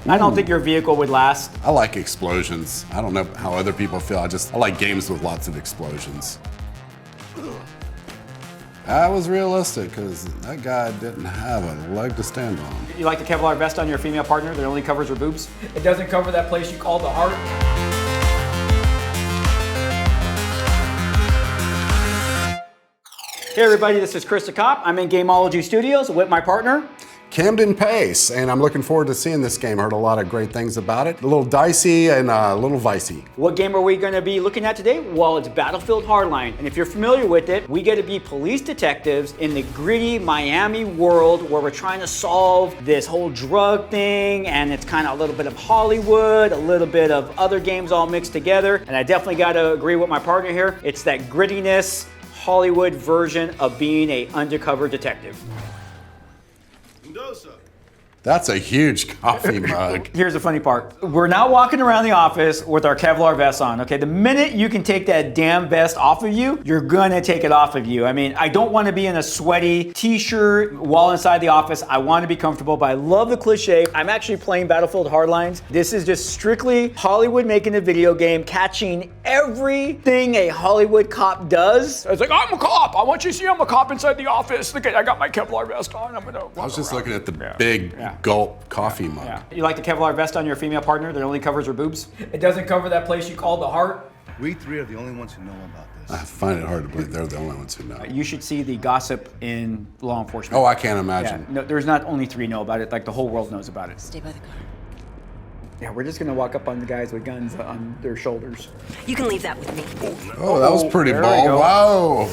I don't think your vehicle would last. I like explosions. I don't know how other people feel. I like games with lots of explosions. That was realistic because that guy didn't have a leg to stand on. You like the Kevlar vest on your female partner that only covers her boobs? It doesn't cover that place you call the heart. Hey everybody, this is Chris the Cop. I'm in Gamology Studios with my partner, Camden Pace, and I'm looking forward to seeing this game. Heard a lot of great things about it. A little dicey and a little vicey. What game are we going to be looking at today? Well, it's Battlefield Hardline. And if you're familiar with it, we get to be police detectives in the gritty Miami world where we're trying to solve this whole drug thing, and it's kind of a little bit of Hollywood, a little bit of other games all mixed together. And I definitely got to agree with my partner here. It's that grittiness, Hollywood version of being an undercover detective. That's a huge coffee mug. Here's the funny part. We're now walking around the office with our Kevlar vests on, okay? The minute you can take that damn vest off of you, you're gonna take it off of you. I mean, I don't wanna be in a sweaty t-shirt while inside the office. I wanna be comfortable, but I love the cliche. I'm actually playing Battlefield Hardlines. This is just strictly Hollywood making a video game, catching everything a Hollywood cop does. It's like, I'm a cop. I want you to see I'm a cop inside the office. Look at, I got my Kevlar vest on. I'm gonna walk I was just around. looking at the big gulp coffee mug. Yeah. You like the Kevlar vest on your female partner that only covers her boobs? It doesn't cover that place you call the heart. We three are the only ones who know about this. I find it hard to believe they're the only ones who know. You should see the gossip in law enforcement. Oh, I can't imagine. Yeah, no, there's not only three know about it, like the whole world knows about it. Stay by the car. Yeah, we're just gonna walk up on the guys with guns on their shoulders. You can leave that with me. Oh, that was pretty there we bold. go. Wow.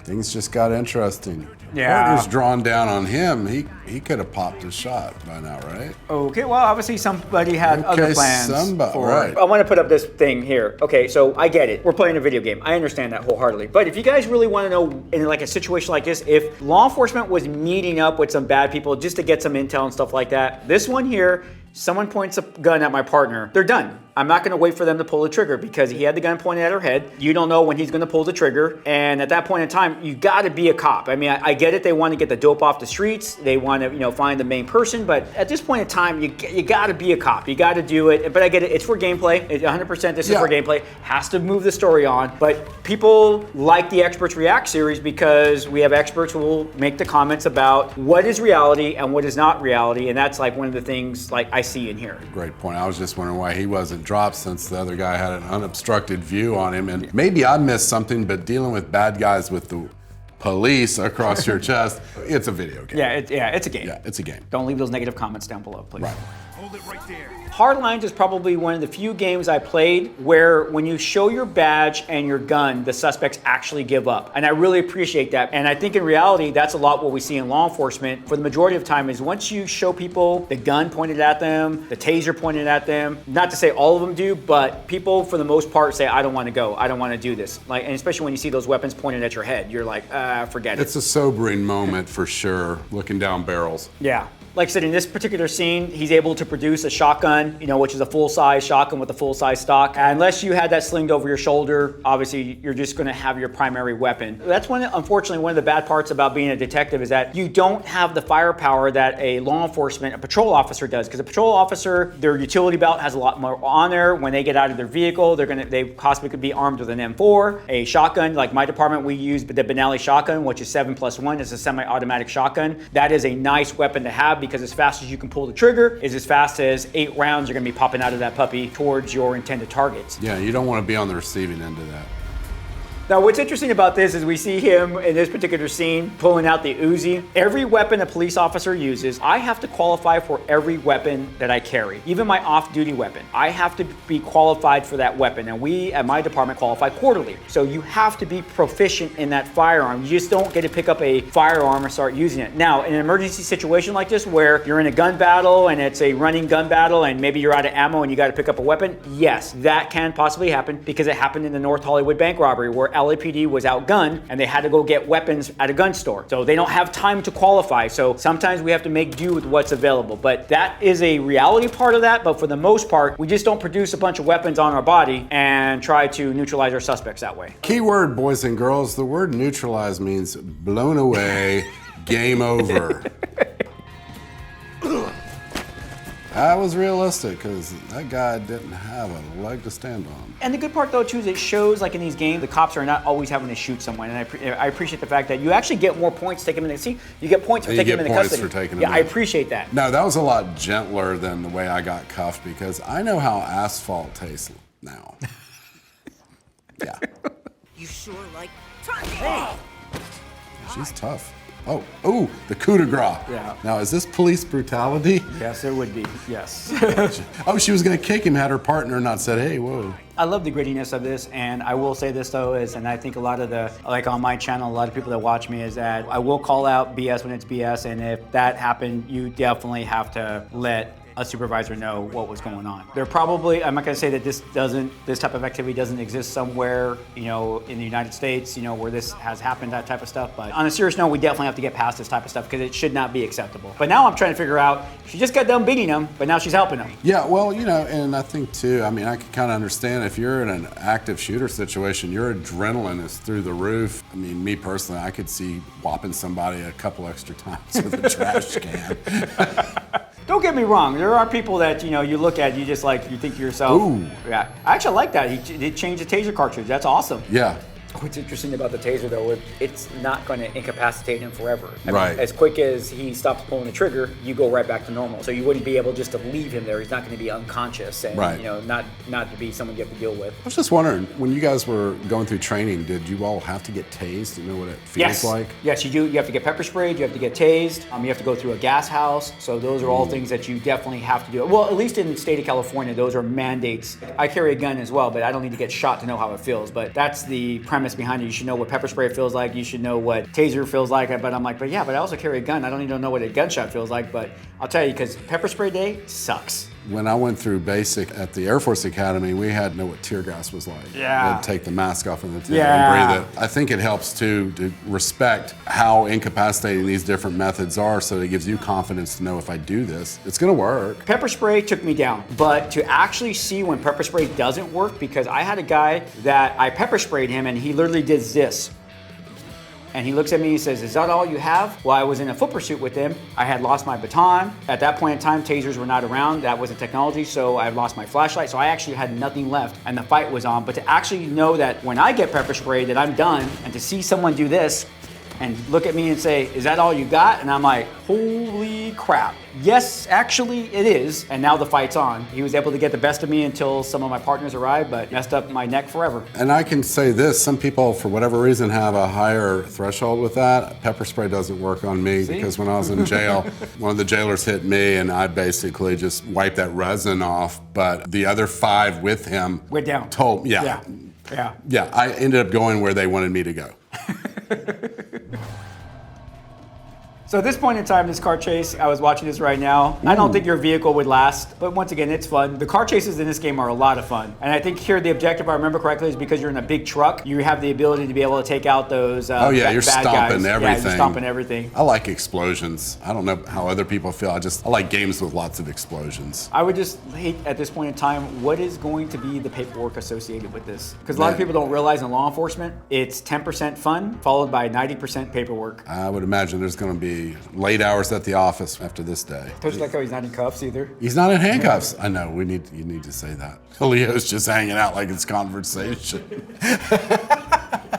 Things just got interesting. Yeah. Partner's drawn down on him. He could have popped his shot by now, right? Okay, well, obviously somebody had other plans. Right. I want to put up this thing here. Okay, so I get it. We're playing a video game. I understand that wholeheartedly. But if you guys really want to know, in like a situation like this, if law enforcement was meeting up with some bad people just to get some intel and stuff like that, this one here, someone points a gun at my partner, they're done. I'm not gonna wait for them to pull the trigger because he had the gun pointed at her head. You don't know when he's gonna pull the trigger. And at that point in time, you gotta be a cop. I mean, I get it, they wanna get the dope off the streets. They wanna, find the main person. But at this point in time, you gotta be a cop. You gotta do it. But I get it, it's for gameplay. 100% this is for gameplay. Has to move the story on. But people like the Experts React series because we have experts who will make the comments about what is reality and what is not reality. And that's like one of the things like I see in here. Great point. I was just wondering why he wasn't dropped since the other guy had an unobstructed view on him. And maybe I missed something, but dealing with bad guys with the police across your chest, it's a video game. Yeah, it's a game. Yeah, it's a game. Don't leave those negative comments down below, please. Right. Hold it right there. Hardlines is probably one of the few games I played where when you show your badge and your gun, the suspects actually give up. And I really appreciate that. And I think in reality, that's a lot what we see in law enforcement for the majority of time is once you show people the gun pointed at them, the taser pointed at them, not to say all of them do, but people for the most part say, I don't want to go. I don't want to do this. Like, and especially when you see those weapons pointed at your head, you're like, forget it. It's a sobering moment for sure, looking down barrels. Yeah. Like I said, in this particular scene, he's able to produce a shotgun, which is a full-size shotgun with a full-size stock. And unless you had that slinged over your shoulder, obviously you're just gonna have your primary weapon. That's unfortunately, one of the bad parts about being a detective is that you don't have the firepower that a law enforcement, a patrol officer does. Because a patrol officer, their utility belt has a lot more on there. When they get out of their vehicle, they possibly could be armed with an M4, a shotgun. Like my department, we use the Benelli shotgun, which is 7+1. It's a semi-automatic shotgun. That is a nice weapon to have because as fast as you can pull the trigger is as fast as 8 rounds are gonna be popping out of that puppy towards your intended targets. Yeah, you don't want to be on the receiving end of that. Now, what's interesting about this is we see him in this particular scene pulling out the Uzi. Every weapon a police officer uses, I have to qualify for every weapon that I carry. Even my off-duty weapon, I have to be qualified for that weapon. And we, at my department, qualify quarterly. So you have to be proficient in that firearm. You just don't get to pick up a firearm and start using it. Now, in an emergency situation like this, where you're in a gun battle and it's a running gun battle and maybe you're out of ammo and you got to pick up a weapon, yes, that can possibly happen because it happened in the North Hollywood bank robbery where LAPD was outgunned and they had to go get weapons at a gun store. So they don't have time to qualify. So sometimes we have to make do with what's available. But that is a reality part of that. But for the most part, we just don't produce a bunch of weapons on our body and try to neutralize our suspects that way. Key word, boys and girls, the word neutralize means blown away, game over. That was realistic because that guy didn't have a leg to stand on. And the good part though too is it shows like in these games, the cops are not always having to shoot someone. And I appreciate the fact that you actually get more points taking them in the see. You get points for taking them into custody. For taking them yeah, in. I appreciate that. No, that was a lot gentler than the way I got cuffed because I know how asphalt tastes now. Yeah. You sure like turkey. She's tough. Oh, the coup de grace. Yeah. Now, is this police brutality? Yes, it would be. Yes. Oh, she was going to kick him, had her partner not said, hey, whoa. I love the grittiness of this, and I will say this though is, and I think a lot of the, like on my channel, a lot of people that watch me is that I will call out BS when it's BS, and if that happened, you definitely have to let a supervisor know what was going on. They're probably, I'm not gonna say that this type of activity doesn't exist somewhere, in the United States, where this has happened, that type of stuff. But on a serious note, we definitely have to get past this type of stuff because it should not be acceptable. But now I'm trying to figure out, she just got done beating him, but now she's helping him. Yeah, well, and I think too, I can kind of understand if you're in an active shooter situation, your adrenaline is through the roof. Me personally, I could see whopping somebody a couple extra times with a trash can. Don't get me wrong. There are people that you look at, you just like you think to yourself, ooh. Yeah. I actually like that. He changed the taser cartridge. That's awesome. Yeah. What's interesting about the taser though, it's not going to incapacitate him forever. Right. As quick as he stops pulling the trigger, you go right back to normal. So you wouldn't be able just to leave him there. He's not going to be unconscious and right. Not to be someone you have to deal with. I was just wondering, when you guys were going through training, did you all have to get tased to know what it feels like? Yes, you do. You have to get pepper sprayed. You have to get tased. You have to go through a gas house. So those are all things that you definitely have to do. Well, at least in the state of California, those are mandates. I carry a gun as well, but I don't need to get shot to know how it feels. But that's the premise behind it. You should know what pepper spray feels like. You should know what taser feels like. But I'm like, but I also carry a gun. I don't even know what a gunshot feels like. But I'll tell you, because pepper spray day sucks. When I went through basic at the Air Force Academy, we had to know what tear gas was like. Yeah. We'd take the mask off and breathe it. I think it helps too to respect how incapacitating these different methods are, so it gives you confidence to know if I do this, it's gonna work. Pepper spray took me down, but to actually see when pepper spray doesn't work, because I had a guy that I pepper sprayed him and he literally did this. And he looks at me and he says, is that all you have? Well, I was in a foot pursuit with him. I had lost my baton. At that point in time, tasers were not around. That wasn't technology, so I had lost my flashlight. So I actually had nothing left and the fight was on. But to actually know that when I get pepper sprayed that I'm done, and to see someone do this and look at me and say, is that all you got? And I'm like, holy crap. Yes, actually it is. And now the fight's on. He was able to get the best of me until some of my partners arrived, but messed up my neck forever. And I can say this, some people, for whatever reason, have a higher threshold with that. Pepper spray doesn't work on me because when I was in jail, one of the jailers hit me and I basically just wiped that resin off, but the other 5 with him went down. Yeah, I ended up going where they wanted me to go. So at this point in time, this car chase, I was watching this right now. I don't think your vehicle would last, but once again, it's fun. The car chases in this game are a lot of fun. And I think here the objective, if I remember correctly, is because you're in a big truck, you have the ability to be able to take out those you're bad stomping guys. everything. Yeah, you're stomping everything. I like explosions. I don't know how other people feel. I like games with lots of explosions. I would just hate at this point in time, what is going to be the paperwork associated with this? Because a lot of people don't realize in law enforcement, it's 10% fun, followed by 90% paperwork. I would imagine there's going to be late hours at the office after this day. Don't you like how he's not in cuffs either? He's not in handcuffs. I know, you need to say that. Leo's just hanging out like it's conversation.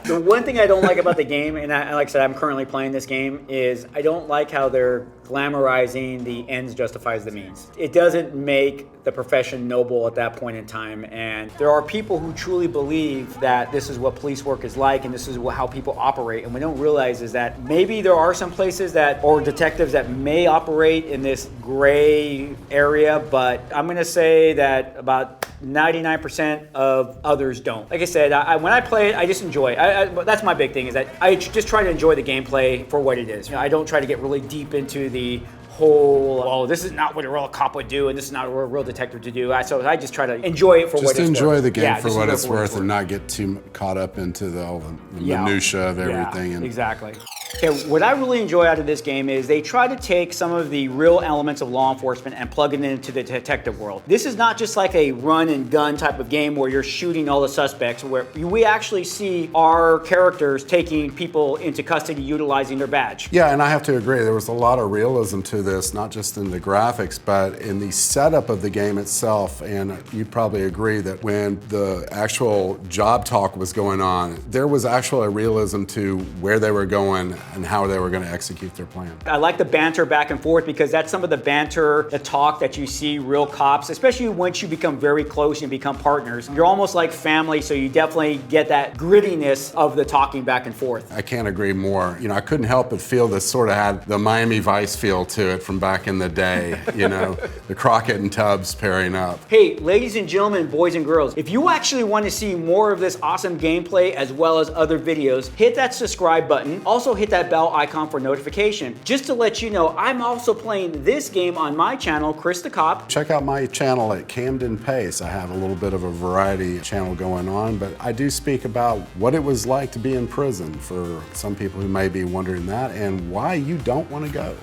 The one thing I don't like about the game, and like I said, I'm currently playing this game, is I don't like how they're glamorizing the ends justifies the means. It doesn't make the profession noble at that point in time, and there are people who truly believe that this is what police work is like and this is how people operate, and we don't realize is that maybe there are some places or detectives that may operate in this gray area, but I'm gonna say that about 99% of others don't. Like I said, when I play it, I just enjoy it. That's my big thing, is that I just try to enjoy the gameplay for what it is. I don't try to get really deep into the whole, this is not what a real cop would do and this is not what a real detective to do. So I just try to enjoy it for what it's worth. Just enjoy the game for what it's worth and not get too caught up into all the minutia of everything. Yeah, exactly. Okay, what I really enjoy out of this game is they try to take some of the real elements of law enforcement and plug it into the detective world. This is not just like a run and gun type of game where you're shooting all the suspects, where we actually see our characters taking people into custody utilizing their badge. Yeah, and I have to agree, there was a lot of realism to this, not just in the graphics, but in the setup of the game itself. And you'd probably agree that when the actual job talk was going on, there was actually a realism to where they were going and how they were going to execute their plan. I like the banter back and forth because that's some of the banter, the talk that you see real cops, especially once you become very close and become partners. You're almost like family, so you definitely get that grittiness of the talking back and forth. I can't agree more. You know, I couldn't help but feel this sort of had the Miami Vice feel to it from back in the day, you know, the Crockett and Tubbs pairing up. Hey, ladies and gentlemen, boys and girls, if you actually want to see more of this awesome gameplay as well as other videos, hit that subscribe button. Also hit that bell icon for notification. Just to let you know, I'm also playing this game on my channel, Chris the Cop. Check out my channel at Camden Pace. I have a little bit of a variety channel going on, but I do speak about what it was like to be in prison for some people who may be wondering that and why you don't want to go.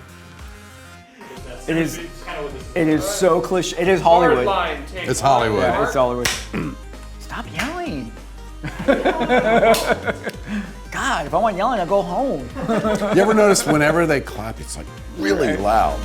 It is so cliche. It is Hollywood. It's Hollywood. Yeah, it's Hollywood. Stop yelling. God, if I want yelling, I'll go home. You ever notice whenever they clap, it's like really loud.